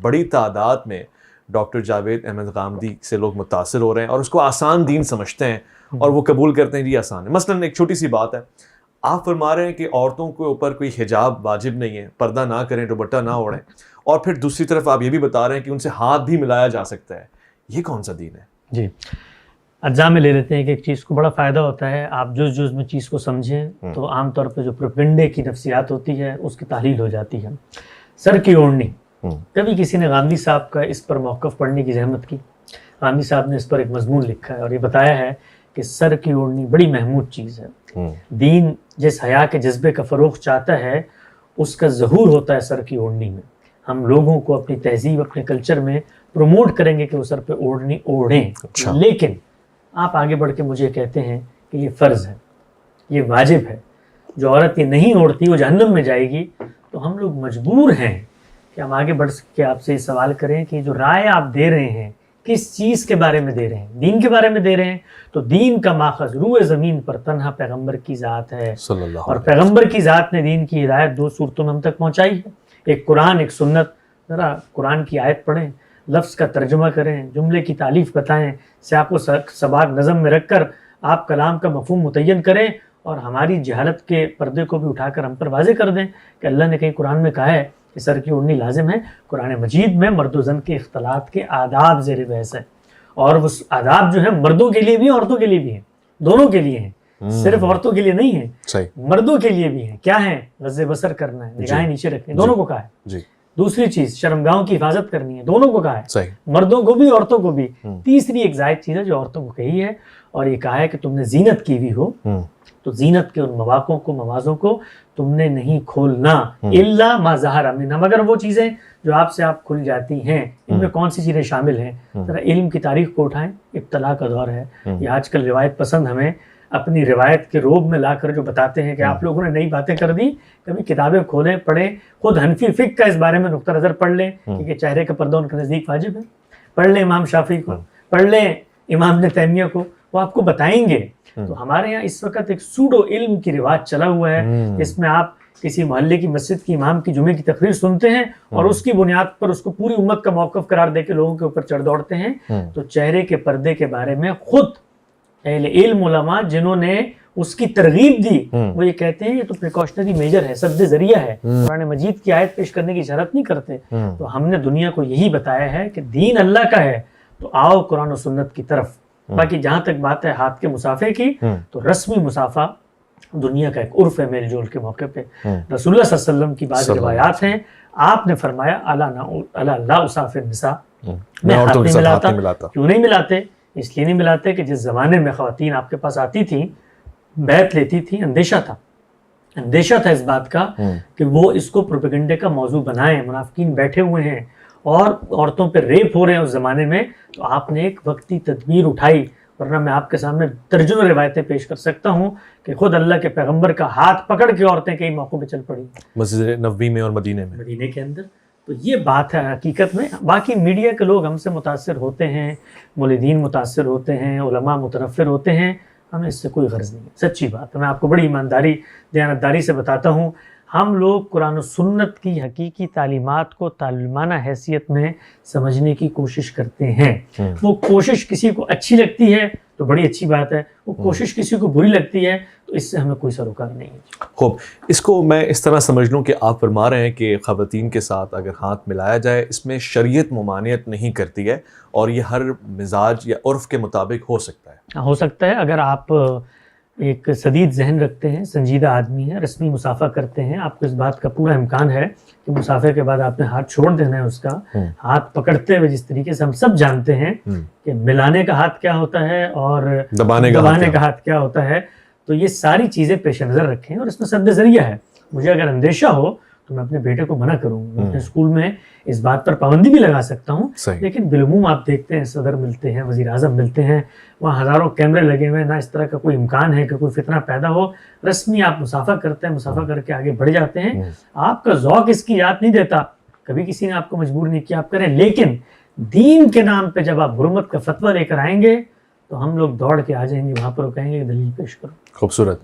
بڑی تعداد میں ڈاکٹر جاوید احمد غامدی سے لوگ متاثر ہو رہے ہیں اور اس کو آسان دین سمجھتے ہیں اور وہ قبول کرتے ہیں جی آسان ہے. مثلاً ایک چھوٹی سی بات ہے, آپ فرما رہے ہیں کہ عورتوں کے اوپر کوئی حجاب واجب نہیں ہے, پردہ نہ کریں, دوپٹہ نہ اوڑھیں, اور پھر دوسری طرف آپ یہ بھی بتا رہے ہیں کہ ان سے ہاتھ بھی ملایا جا سکتا ہے. یہ کون سا دین ہے؟ جی اجزاء میں لے لیتے ہیں کہ ایک چیز کو بڑا فائدہ ہوتا ہے, آپ جز میں چیز کو سمجھیں تو عام طور پہ جو پروپیگنڈے کی نفسیات ہوتی ہے اس کی تحلیل ہو جاتی ہے. سر کی اوڑھنی, کبھی کسی نے غامدی صاحب کا اس پر موقف پڑھنے کی زحمت کی. غامدی صاحب نے اس پر ایک مضمون لکھا ہے اور یہ بتایا ہے کہ سر کی اوڑھنی بڑی محمود چیز ہے. دین جس حیا کے جذبے کا فروغ چاہتا ہے اس کا ظہور ہوتا ہے سر کی اوڑھنی میں. ہم لوگوں کو اپنی تہذیب, اپنے کلچر میں پروموٹ کریں گے کہ وہ سر پہ اوڑھنی اوڑھیں. لیکن آپ آگے بڑھ کے مجھے کہتے ہیں کہ یہ فرض ہے, یہ واجب ہے, جو عورت یہ نہیں اوڑھتی وہ جہنم میں جائے گی. تو ہم لوگ مجبور ہیں کہ ہم آگے بڑھ کے آپ سے یہ سوال کریں کہ جو رائے آپ دے رہے ہیں کس چیز کے بارے میں دے رہے ہیں؟ دین کے بارے میں دے رہے ہیں. تو دین کا ماخذ روئے زمین پر تنہا پیغمبر کی ذات ہے, اور پیغمبر کی ذات نے دین کی ہدایت دو صورتوں میں ہم تک پہنچائی ہے, ایک قرآن, ایک سنت. ذرا قرآن کی آیت پڑھیں, لفظ کا ترجمہ کریں, جملے کی تعلیف بتائیں, سیاق و سباق نظم میں رکھ کر آپ کلام کا مفہوم متعین کریں اور ہماری جہالت کے پردے کو بھی اٹھا کر ہم پر واضح کر دیں کہ اللہ نے کہیں قرآن میں کہا ہے کہ سر کی اوڑھنی لازم ہے. قرآن مجید میں مرد و زن کے اختلاط کے آداب زیر بحث ہے, اور وہ آداب جو ہیں مردوں کے لیے بھی ہیں عورتوں کے لیے بھی ہیں, دونوں کے لیے ہیں, صرف عورتوں کے لیے نہیں ہیں, مردوں کے لیے بھی ہیں. کیا ہے؟ غض بصر کرنا ہے, نگاہیں نیچے رکھنی, دونوں کو کہا ہے. دوسری چیز شرمگاہوں کی حفاظت کرنی ہے, دونوں کو کہا ہے, مردوں کو بھی عورتوں کو بھی. تیسری ایک زائد چیز ہے جو عورتوں کو کہی ہے, اور یہ کہا ہے کہ تم نے زینت کی ہوئی ہو تو زینت کے ان مواقعوں کو, موازوں کو تم نے نہیں کھولنا, الا ما ظہر منھا, مگر وہ چیزیں جو آپ سے آپ کھل جاتی ہیں. ان میں کون سی چیزیں شامل ہیں؟ ذرا علم کی تاریخ کو اٹھائیں, ابتلا کا دور ہے. یہ آج کل روایت پسند ہمیں اپنی روایت کے روب میں لا کر جو بتاتے ہیں کہ آپ لوگوں نے نئی باتیں کر دی. کبھی کتابیں کھولیں, پڑھیں, خود حنفی فقہ کا اس بارے میں نقطہ نظر پڑھ لیں کہ چہرے کا پردہ ان کے نزدیک واجب ہے. پڑھ لیں امام شافعی کو, پڑھ لیں امام ابن تیمیہ کو, وہ آپ کو بتائیں گے. تو ہمارے یہاں اس وقت ایک سوڈو علم کی رواج چلا ہوا ہے, جس میں آپ کسی محلے کی مسجد کی امام کی جمعے کی تقریر سنتے ہیں اور اس کی بنیاد پر اس کو پوری امت کا موقف قرار دے کے لوگوں کے اوپر چڑھ دوڑتے ہیں. تو چہرے کے پردے کے بارے میں خود اہل علم علماء جنہوں نے اس کی ترغیب دی وہ یہ کہتے ہیں یہ تو پریکاشنری میجر ہے, سد ذریعہ ہے, قرآن مجید کی آیت پیش کرنے کی ضرورت نہیں کرتے. تو ہم نے دنیا کو یہی بتایا ہے کہ دین اللہ کا ہے تو آؤ قرآن و سنت کی طرف. باقی جہاں تک بات ہے ہاتھ کے مسافے کی, تو رسمی مسافہ دنیا کا ایک عرف ہے میل جول کے موقع پہ. رسول اللہ صلی اللہ علیہ وسلم کی بعض روایات ہیں, آپ نے فرمایا الا لا اسافر النساء, میں ہاتھ نہیں ملاتا. کیوں نہیں ملاتے؟ اس لیے نہیں ملاتے کہ جس زمانے میں خواتین آپ کے پاس آتی تھیں, بیعت لیتی تھیں, اندیشہ تھا اس بات کا کہ وہ اس کو پروپیگنڈے کا موضوع بنائیں. منافقین بیٹھے ہوئے ہیں اور عورتوں پہ ریپ ہو رہے ہیں اس زمانے میں, تو آپ نے ایک وقتی تدبیر اٹھائی. ورنہ میں آپ کے سامنے درجنوں روایتیں پیش کر سکتا ہوں کہ خود اللہ کے پیغمبر کا ہاتھ پکڑ کے عورتیں کئی موقعوں پہ چل پڑی, مسجد نبوی میں اور مدینے کے اندر. تو یہ بات ہے حقیقت میں. باقی میڈیا کے لوگ ہم سے متاثر ہوتے ہیں, مولدین متاثر ہوتے ہیں, علماء متنفر ہوتے ہیں, ہمیں اس سے کوئی غرض نہیں ہے. سچی بات ہے, میں آپ کو بڑی ایمانداری دیانتداری سے بتاتا ہوں. ہم لوگ قرآن و سنت کی حقیقی تعلیمات کو تعلیمانہ حیثیت میں سمجھنے کی کوشش کرتے ہیں. وہ کوشش کسی کو اچھی لگتی ہے تو بڑی اچھی بات ہے, وہ کوشش کسی کو بری لگتی ہے تو اس سے ہمیں کوئی سروکار نہیں ہے. خوب, اس کو میں اس طرح سمجھ لوں کہ آپ فرما رہے ہیں کہ خواتین کے ساتھ اگر ہاتھ ملایا جائے اس میں شریعت ممانعت نہیں کرتی ہے, اور یہ ہر مزاج یا عرف کے مطابق ہو سکتا ہے. ہو سکتا ہے اگر آپ ایک سدید ذہن رکھتے ہیں, سنجیدہ آدمی ہیں, رسمی مسافہ کرتے ہیں, آپ کو اس بات کا پورا امکان ہے کہ مسافے کے بعد آپ نے ہاتھ چھوڑ دینا ہے. اس کا ہاتھ پکڑتے ہوئے جس طریقے سے ہم سب جانتے ہیں کہ ملانے کا ہاتھ کیا ہوتا ہے اور دبانے کا ہاتھ کیا ہوتا ہے, تو یہ ساری چیزیں پیش نظر رکھیں. اور اس میں سد ذریعہ ہے. مجھے اگر اندیشہ ہو تو میں اپنے بیٹے کو منع کروں گا. اپنے اسکول میں اس بات پر پابندی بھی لگا سکتا ہوں, لیکن بالعموم آپ دیکھتے ہیں صدر ملتے ہیں, وزیر اعظم ملتے ہیں, وہاں ہزاروں کیمرے لگے ہوئے ہیں, نہ اس طرح کا کوئی امکان ہے کہ کوئی فتنہ پیدا ہو. رسمی آپ مسافہ کرتے ہیں, مسافہ کر کے آگے بڑھ جاتے ہیں. آپ کا ذوق اس کی یاد نہیں دیتا, کبھی کسی نے آپ کو مجبور نہیں کیا آپ کریں, لیکن دین کے نام پہ جب آپ حرمت کا فتویٰ لے کر آئیں گے تو ہم لوگ دوڑ کے آ جائیں گے وہاں پر, کہیں گے دلیل پیش کرو. خوبصورت.